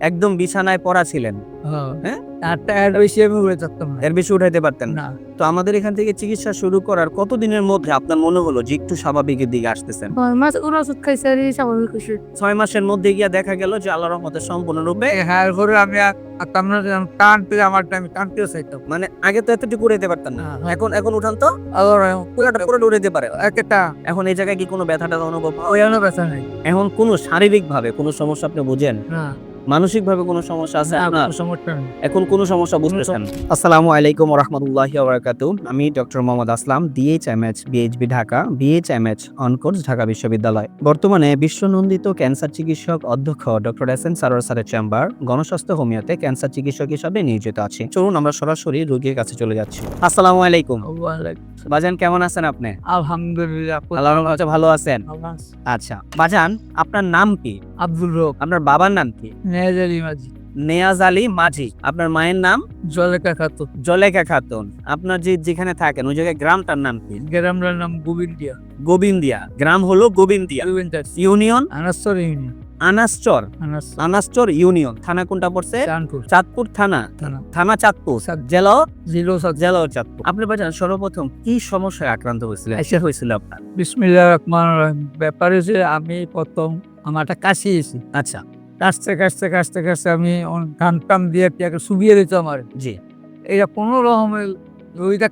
একদম বিছানায় পড়া ছিলেন। হ্যাঁ, এর বেশি আমি উড়ে থাকতাম না। এর বেশি উঠাইতে পারতেন না। না, তো আমাদের এখান থেকে চিকিৎসা শুরু করার কতদিনের মধ্যে আপনার মনে হলো যে একটু স্বাভাবিকের দিকে আসতেছেন? 6 মাস ওর ওষুধ খাইছে আর এই স্বাভাবিক হইছে। 6 মাসের মধ্যে গিয়া দেখা গেল যে আল্লাহর রহমতে সম্পূর্ণরূপে হ্যাঁ, এরপরে আমি থাকতাম না, টানতে আমার টাইম টানতেও চাইতাম। মানে আগে তো এতটুকু উড়াইতে পারতেন না। হ্যাঁ। এখন উঠান তো আবার পুরোটা উড়াইতে পারে। একটা এখন এই জায়গায় কি কোনো ব্যথাটা অনুভব হয়? ওয়ানো ব্যথা নাই। এখন কোনো শারীরিক ভাবে কোনো সমস্যা আপনি বুঝেন? না, মানসিক ভাবে কোনো সমস্যা আছে আপনার? কোনো সমস্যা নেই। এখন কোনো সমস্যা বুঝতেছেন? আসসালামু আলাইকুম ওয়া রাহমাতুল্লাহি ওয়া বারাকাতুহু। আমি doctor Mohammad Aslam, DHMH BHB Dhaka, BHMH on course Dhaka বিশ্ববিদ্যালয়। বর্তমানে বিশ্বনন্দিত ক্যান্সার চিকিৎসক অধ্যক্ষ ডক্টর এস.এন. সারোয়ার স্যারের চেম্বার গণস্বাস্থ্য হোমিওতে ক্যান্সার চিকিৎসক হিসাবে নিয়োজিত আছি। চলুন আমরা সরাসরি রোগীর কাছে চলে যাচ্ছি। আসসালামু আলাইকুম। বাজান কেমন আছেন আপনি? আলহামদুলিল্লাহ। আল্লাহর রহমতে ভালো আছেন? আচ্ছা বাজান, আপনার নাম কি? আব্দুল রব, আপনার বাবার নাম কি? নেজারি মাঝি, নেয়াজ আলী মাঝি। আপনার মায়ের নাম? জলেকা খাতুন। জলেখা খাতুন। আপনার যেখানে থাকেন ওই জায়গায় গ্রামটার নাম কি? গ্রামের নাম গোবিন্দিয়া। গোবিন্দিয়া। গ্রাম হলো গোবিন্দিয়া। গোবিন্দিয়া ইউনিয়ন আনাস্তর ইউনিয়ন। আনাসচর। আনাসচর ইউনিয়ন। থানা কোনটা পড়ছে? চাঁদপুর চাঁদপুর থানা। থানা। থানা চাঁদপুর। চাঁদপুর। জেলা? 07। জেলা চাঁদপুর। আপনি বাজান সর্বপ্রথম কি সমস্যায় আক্রান্ত হয়েছিলেন? এসে হয়েছিল আপনার? বিসমিল্লাহির রহমানির রহিম। ব্যাপার হচ্ছে আমি প্রথম আমার একটা কাশি এসেছি। আচ্ছা কাশতে আমি ঘাম টাম দিয়ে পেঁয়াকে শুবিয়ে দিত আমার। জি। এটা কোনো রকমের ওইটা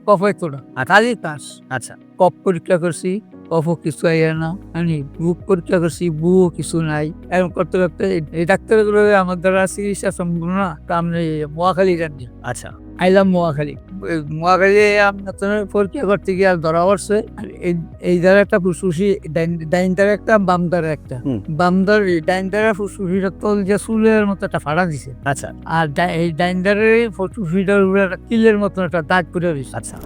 কফ হইতো না। খালি কাশ। আচ্ছা কফ পরীক্ষা করছি, কফও কিছু আইয়া না। আমি বুক পরীক্ষা করছি, বুকও কিছু নাই। এরকম করতে করতে এই ডাক্তারগুলো আমার দ্বারা চিকিৎসা সম্ভব না। তা আমি মোয়াখালী জানি আচ্ছা আইলাম মোয়াখালী। মোয়াখালী আপনার পরীক্ষা করতে গিয়ে ধরা পড়ছে এই দ্বারা একটা ফুসফুসি, ডাইন দ্বারা একটা, বাম দ্বারা একটা। বাম দ্বার ডাইন দ্বারা ফুসফুসিটা তল যে চুলের মতো একটা ফাড়া দিছে। আচ্ছা আর এই ডাইন দ্বারের ফুসফুসিটার উপরে একটা কিলের মতো একটা দাগ পড়ে দিছে। আচ্ছা।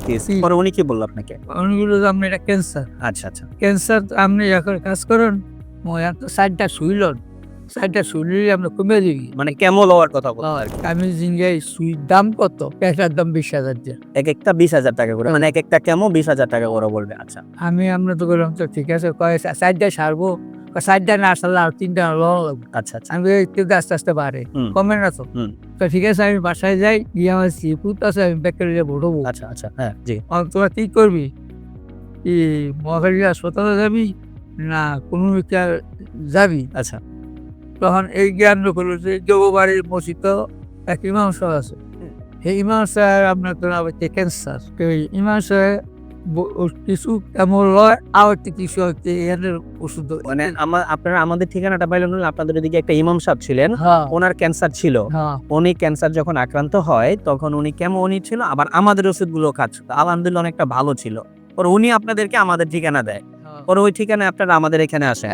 পরে উনি কি বললো আপনাকে? অনেকগুলো আপনি এটা ক্যান্সার। আচ্ছা আচ্ছা ক্যান্সার আপনি এখন কাজ করেন, সাইডটা শুইলন, সাইডটা শুইলে আমরা কমে দিবি। মানে কেমন হওয়ার কথা বলতো আর কি? আমি জিঙ্গাই সুইর দাম কত? ক্যাশার দাম 20,000 দিয়ে। এক একটা 20,000 টাকা করে, মানে এক একটা কেমন 20,000 টাকা করে বলবে। আচ্ছা আমরা তো বললাম তো ঠিক আছে, কয় সাইডটা সারবো, সাইডটা না সারলে আর 3টা লওয়া লাগবে। আচ্ছা আচ্ছা। আমি একটু আস্তে আস্তে বাড়ে, হুম। কমে না তো। হুম। তো ঠিক আছে, আমি বাসায় যাই, গিয়ে আমার সিপুত আছে, আমি ব্যাকটেরিয়া ভরবো। আচ্ছা আচ্ছা হ্যাঁ জি। তোরা কি করবি? কি মহাকালী হাসপাতালে যাবি না কোনো যাবি? আচ্ছা তখন এই জ্ঞান করলো যে জগবাড়ির মসজিদ এক ইমাম সাহেব আছে। এই ইমাম সাহেব আপনার তো হচ্ছে ক্যান্সার। ইমাম সাহেব কিছু কেমন লয়, আবার কিছু হচ্ছে এর ওষুধ। মানে আপনারা আমাদের ঠিকানাটা পাইলেন না, আপনাদের এদিকে একটা ইমাম সাহেব ছিলেন, হ্যাঁ ওনার ক্যান্সার ছিল। হ্যাঁ উনি ক্যান্সার যখন আক্রান্ত হয় তখন উনি কেমনই ছিল, আবার আমাদের ওষুধগুলো খাচ্ছিল, আলহামদুলিল্লাহ অনেকটা ভালো ছিল। পরে উনি আপনাদেরকে আমাদের ঠিকানা দেয়, পরে ওই ঠিকানায় আপনারা আমাদের এখানে আসেন।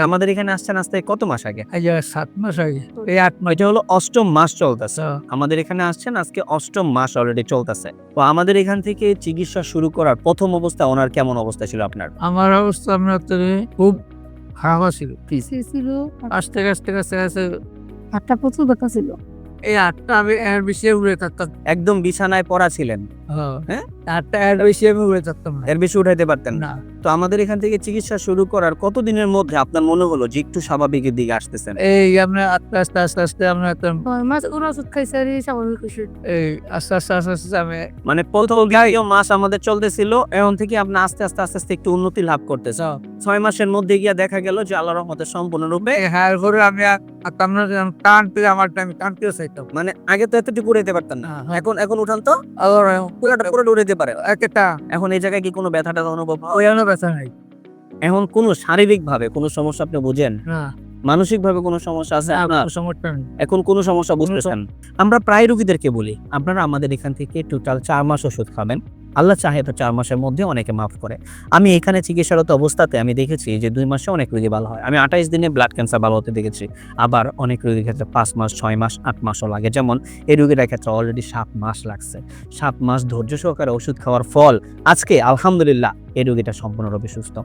আমাদের এখানে আসছেন আসতে কত মাস আগে? 7 মাস আগে, এই 8 মাস। এটা হলো 8ম মাস চলতেছে। হ্যাঁ। আমাদের এখানে আসছেন আজকে 8ম মাস অলরেডি চলতেছে। তো আমাদের এখান থেকে চিকিৎসা শুরু করার প্রথম অবস্থা ওনার কেমন অবস্থা ছিল আপনার? আমার অবস্থা আপনার তো খুব খারাপ ছিল। পিছে ছিল আস্তে আস্তে হাতটা প্রচুর ব্যথা ছিল। এই 8টা আমি এর বেশি উড়ে থাকতাম। একদম বিছানায় পড়া ছিলেন? হ্যাঁ, হ্যাঁ? 8টা এর বেশি আমি উড়ে থাকতাম না। এর বেশি উঠাইতে পারতেন না? না, তো আমাদের এখান থেকে চিকিৎসা শুরু করার কতদিনের মধ্যে আপনার মনে হলো যে একটু স্বাভাবিকের দিকে আসতেছেন? এই আমরা আস্তে আমরা একটা 6 মাস ওর ওষুধ খাইছে আর এই স্বাভাবিক হইছে। এই আস্তে আমি মানে প্রথম মাস আমাদের চলতেছিল, এখন থেকে আপনি আস্তে আস্তে একটু উন্নতি লাভ করতেছেন। 6 মাসের মধ্যে গিয়া দেখা গেল যে আল্লাহর রহমতে সম্পূর্ণরূপে। হ্যাঁ, এরপরে আমি থাকতাম না, টানতে আমার টাইম টানতেও চাইতাম। মানে আগে তো এতটুকু উড়াইতে পারতেন না। হ্যাঁ। এখন উঠান তো আবার পুরোটা উড়াইতে পারে। একটা এখন এই জায়গায় কি কোনো ব্যথাটা অনুভব হয়? ওয়ানো ব্যথা নাই। এখন কোনো শারীরিক ভাবে কোনো সমস্যা আপনি বুঝেন? না, মানসিক ভাবে কোনো সমস্যা আছে আপনার? কোনো সমস্যা নেই। এখন কোনো সমস্যা বুঝতেছেন? আমরা প্রায় রোগীদেরকে বলি আপনারা আমাদের এখান থেকে টোটাল 4 মাস ওষুধ খাবেন, আল্লাহ চাহে তো 4 মাসের মধ্যে অনেকে মাফ করে। আমি এখানে চিকিৎসারত অবস্থাতে আমি দেখেছি যে 2 মাসে অনেক রোগী ভালো হয়। আমি 28 দিনে ব্লাড ক্যান্সার ভালো হতে দেখেছি। আবার অনেক রোগীর ক্ষেত্রে 5 মাস, 6 মাস, 8 মাসও লাগে। যেমন এই রোগীর ক্ষেত্রে অলরেডি 7 মাস লাগছে। 7 মাস ধৈর্য সহকারে ওষুধ খাওয়ার ফল আজকে আলহামদুলিল্লাহ এই রোগীটা সম্পূর্ণরূপে সুস্থ।